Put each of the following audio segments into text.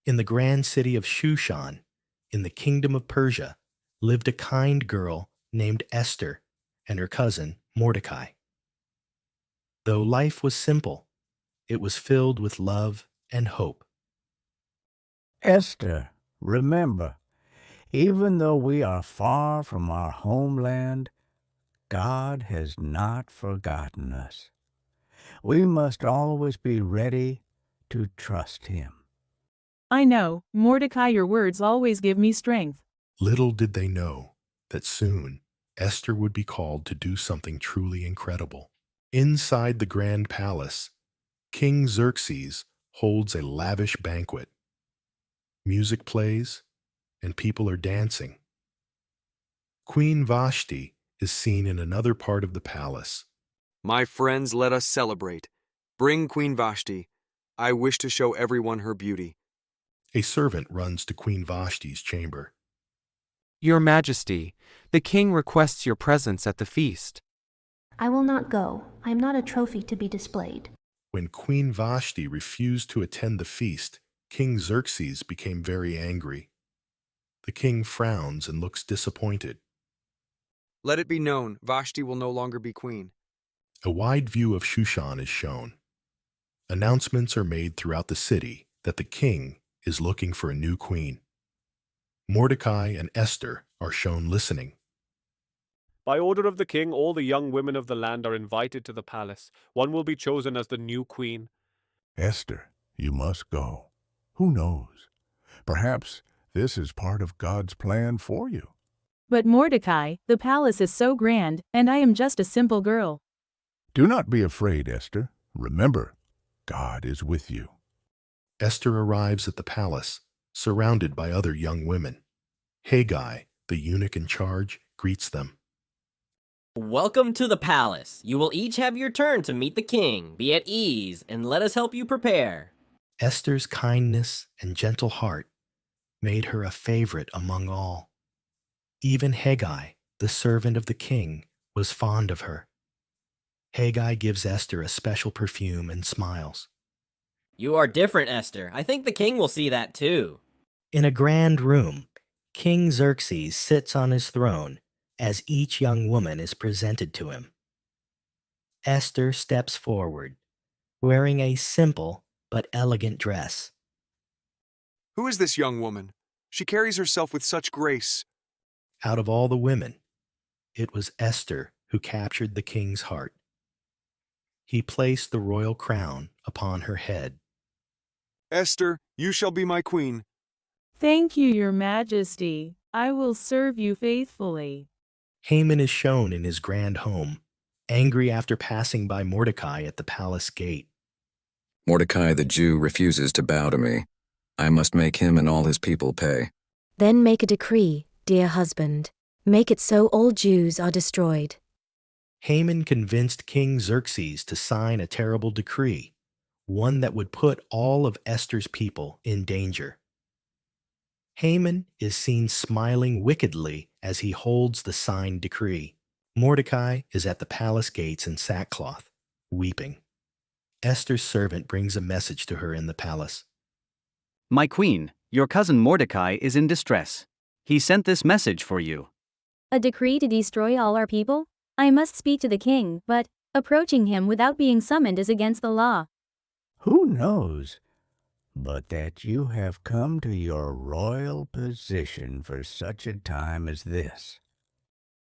In the grand city of Shushan, in the kingdom of Persia, lived a kind girl named Esther and her cousin Mordecai. Though life was simple, it was filled with love and hope. Esther, remember, even though we are far from our homeland, God has not forgotten us. We must always be ready to trust Him. I know, Mordecai, your words always give me strength. Little did they know that soon Esther would be called to do something truly incredible. Inside the grand palace, King Xerxes holds a lavish banquet. Music plays, and people are dancing. Queen Vashti is seen in another part of the palace. My friends, let us celebrate. Bring Queen Vashti. I wish to show everyone her beauty. A servant runs to Queen Vashti's chamber. Your Majesty, the king requests your presence at the feast. I will not go. I am not a trophy to be displayed. When Queen Vashti refused to attend the feast, King Xerxes became very angry. The king frowns and looks disappointed. Let it be known, Vashti will no longer be queen. A wide view of Shushan is shown. Announcements are made throughout the city that the king is looking for a new queen. Mordecai and Esther are shown listening. By order of the king, all the young women of the land are invited to the palace. One will be chosen as the new queen. Esther, you must go. Who knows? Perhaps this is part of God's plan for you. But Mordecai, the palace is so grand, and I am just a simple girl. Do not be afraid, Esther. Remember, God is with you. Esther arrives at the palace, surrounded by other young women. Haggai, the eunuch in charge, greets them. Welcome to the palace. You will each have your turn to meet the king. Be at ease, and let us help you prepare. Esther's kindness and gentle heart made her a favorite among all. Even Haggai, the servant of the king, was fond of her. Haggai gives Esther a special perfume and smiles. You are different, Esther. I think the king will see that too. In a grand room, King Xerxes sits on his throne as each young woman is presented to him. Esther steps forward, wearing a simple but elegant dress. Who is this young woman? She carries herself with such grace. Out of all the women, it was Esther who captured the king's heart. He placed the royal crown upon her head. Esther, you shall be my queen. Thank you, your Majesty. I will serve you faithfully. Haman is shown in his grand home, angry after passing by Mordecai at the palace gate. Mordecai the Jew refuses to bow to me. I must make him and all his people pay. Then make a decree, dear husband. Make it so all Jews are destroyed. Haman convinced King Xerxes to sign a terrible decree, one that would put all of Esther's people in danger. Haman is seen smiling wickedly as he holds the signed decree. Mordecai is at the palace gates in sackcloth, weeping. Esther's servant brings a message to her in the palace. My queen, your cousin Mordecai is in distress. He sent this message for you. A decree to destroy all our people? I must speak to the king, but approaching him without being summoned is against the law. Who knows but that you have come to your royal position for such a time as this?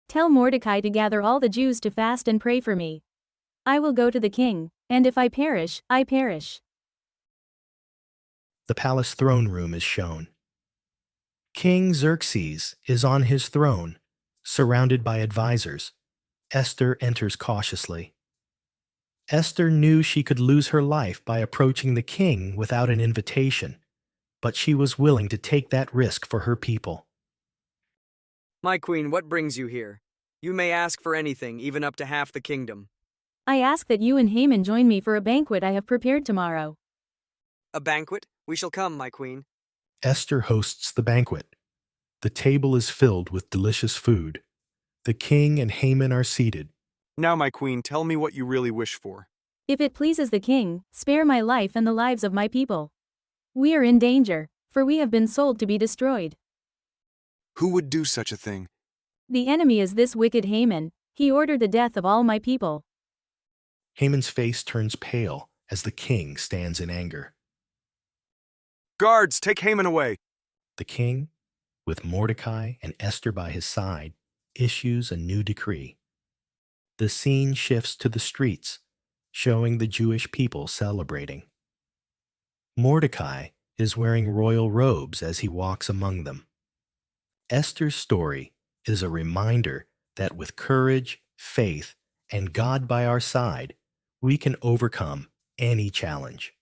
Tell Mordecai to gather all the Jews to fast and pray for me. I will go to the king, and if I perish, I perish. The palace throne room is shown. King Xerxes is on his throne, surrounded by advisors. Esther enters cautiously. Esther knew she could lose her life by approaching the king without an invitation, but she was willing to take that risk for her people. My queen, what brings you here? You may ask for anything, even up to half the kingdom. I ask that you and Haman join me for a banquet I have prepared tomorrow. A banquet? We shall come, my queen. Esther hosts the banquet. The table is filled with delicious food. The king and Haman are seated. Now, my queen, tell me what you really wish for. If it pleases the king, spare my life and the lives of my people. We are in danger. for we have been sold to be destroyed. Who would do such a thing? The enemy is this wicked Haman. He ordered the death of all my people. Haman's face turns pale as the king stands in anger. Guards, take Haman away. The king, with Mordecai and Esther by his side, issues a new decree. The scene shifts to the streets, showing the Jewish people celebrating. Mordecai is wearing royal robes as he walks among them. Esther's story is a reminder that with courage, faith, and God by our side, we can overcome any challenge.